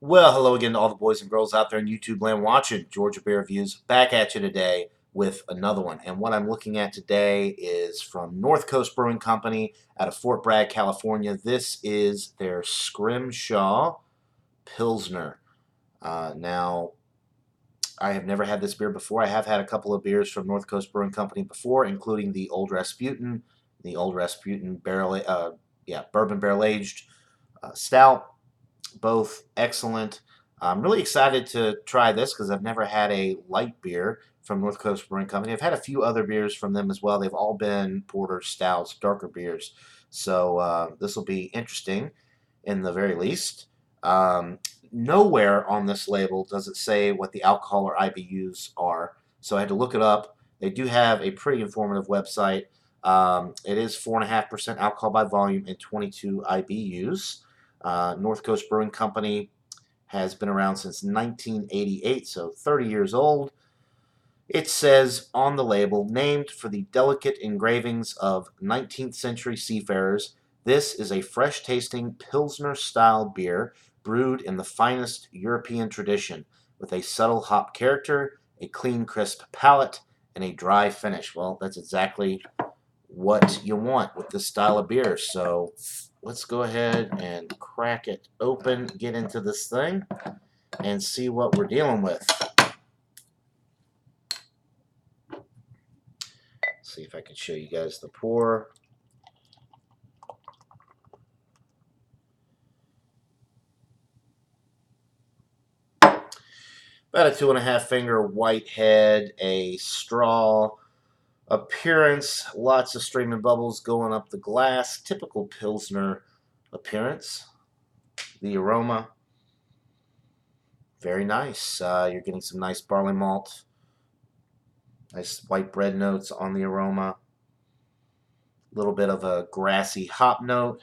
Well, hello again to all the boys and girls out there in YouTube land watching Georgia Beer Reviews. Back at you today with another one. And what I'm looking at today is from North Coast Brewing Company out of Fort Bragg, California. This is their Scrimshaw Pilsner. Now, I have never had this beer before. I have had a couple of beers from North Coast Brewing Company before, including the Old Rasputin bourbon barrel aged stout, both excellent. I'm really excited to try this because I've never had a light beer from North Coast Brewing Company. I've had a few other beers from them as well. They've all been porters, stouts, darker beers. So this will be interesting in the very least. Nowhere on this label does it say what the alcohol or IBUs are. So I had to look it up. They do have a pretty informative website. It is 4.5% alcohol by volume and 22 IBUs. North Coast Brewing Company has been around since 1988, so 30 years old. It says on the label, named for the delicate engravings of 19th century seafarers, this is a fresh tasting Pilsner style beer brewed in the finest European tradition with a subtle hop character, a clean, crisp palate, and a dry finish. Well, that's exactly what you want with this style of beer. So let's go ahead and crack it open, get into this thing, and see what we're dealing with. See if I can show you guys the pour. About a 2.5 finger white head, a straw appearance, lots of streaming bubbles going up the glass, typical Pilsner appearance. The aroma, very nice. You're getting some nice barley malt, nice white bread notes on the aroma, a little bit of a grassy hop note,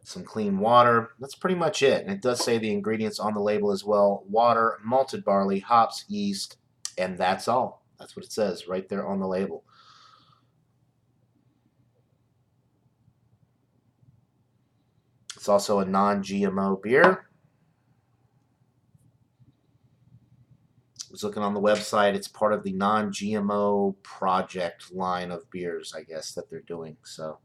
some clean water. That's pretty much it. And it does say the ingredients on the label as well: water, malted barley, hops, yeast, and that's all. That's what it says right there on the label. It's also a non-GMO beer. I was looking on the website. It's part of the non-GMO project line of beers, I guess, that they're doing. So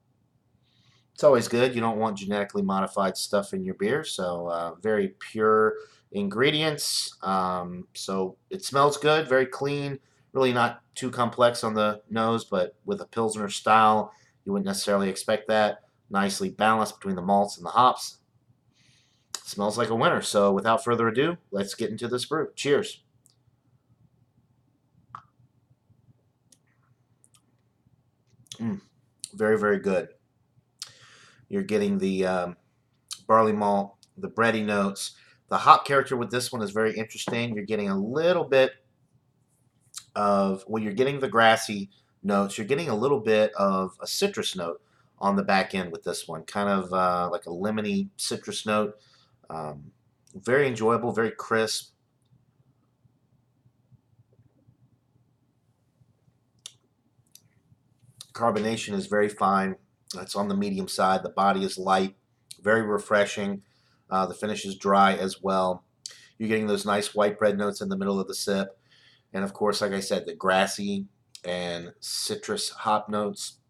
it's always good. You don't want genetically modified stuff in your beer. So very pure ingredients. So it smells good, very clean. Really not too complex on the nose, but with a Pilsner style, you wouldn't necessarily expect that. Nicely balanced between the malts and the hops. Smells like a winner. So without further ado, let's get into this brew. Cheers. Very, very good. You're getting the barley malt, the bready notes. The hop character with this one is very interesting. You're getting a little bit of, well, you're getting the grassy notes. You're getting a little bit of a citrus note on the back end with this one, kind of like a lemony citrus note. Very enjoyable, very crisp. Carbonation is very fine. It's on the medium side. The body is light, very refreshing. The finish is dry as well. You're getting those nice white bread notes in the middle of the sip. And of course, like I said, the grassy and citrus hop notes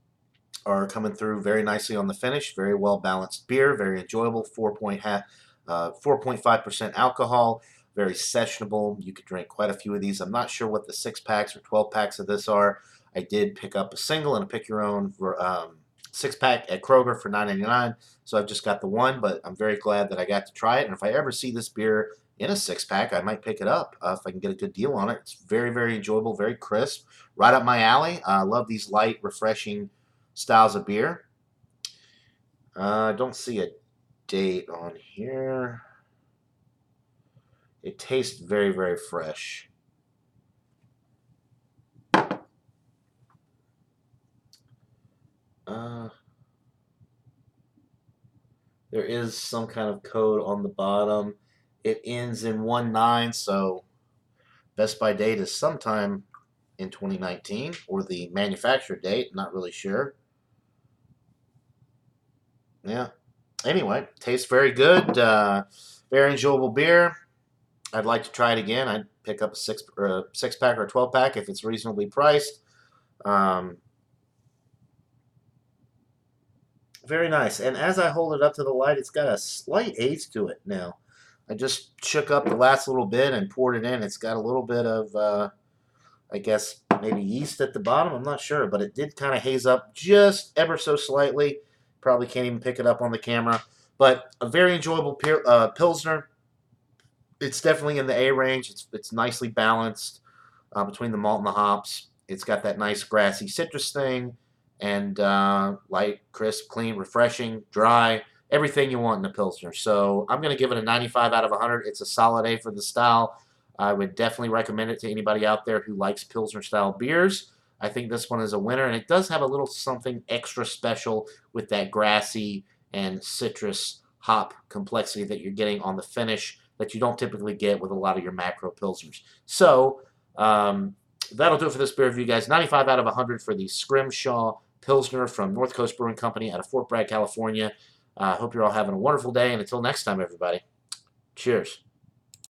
are coming through very nicely on the finish. Very well balanced beer, very enjoyable. 4.5% alcohol, very sessionable. You could drink quite a few of these. I'm not sure what the 6 packs or 12 packs of this are. I did pick up a single and a pick your own 6 pack at Kroger for $9.99. So I've just got the one, but I'm very glad that I got to try it. And if I ever see this beer in a 6 pack, I might pick it up if I can get a good deal on it. It's very, very enjoyable, very crisp, right up my alley. I love these light, refreshing styles of beer. I don't see a date on here. It tastes very, very fresh. Uh, there is some kind of code on the bottom. It ends in 19, so best by date is sometime in 2019, or the manufacturer date, not really sure. Yeah. Anyway, tastes very good. Very enjoyable beer. I'd like to try it again. I'd pick up a six pack or a 12 pack if it's reasonably priced. Um, Very nice. And as I hold it up to the light, it's got a slight haze to it now. I just shook up the last little bit and poured it in. It's got a little bit of, I guess, maybe yeast at the bottom. I'm not sure, but it did kind of haze up just ever so slightly. Probably can't even pick it up on the camera. But a very enjoyable Pilsner. It's definitely in the A range. It's nicely balanced between the malt and the hops. It's got that nice grassy citrus thing, and light, crisp, clean, refreshing, dry, everything you want in a Pilsner. So I'm going to give it a 95 out of 100. It's a solid A for the style. I would definitely recommend it to anybody out there who likes Pilsner style beers. I think this one is a winner, and it does have a little something extra special with that grassy and citrus hop complexity that you're getting on the finish that you don't typically get with a lot of your macro Pilsners. So, that'll do it for this beer review, guys. 95 out of 100 for the Scrimshaw Pilsner from North Coast Brewing Company out of Fort Bragg, California. Hope you're all having a wonderful day, and until next time, everybody, cheers.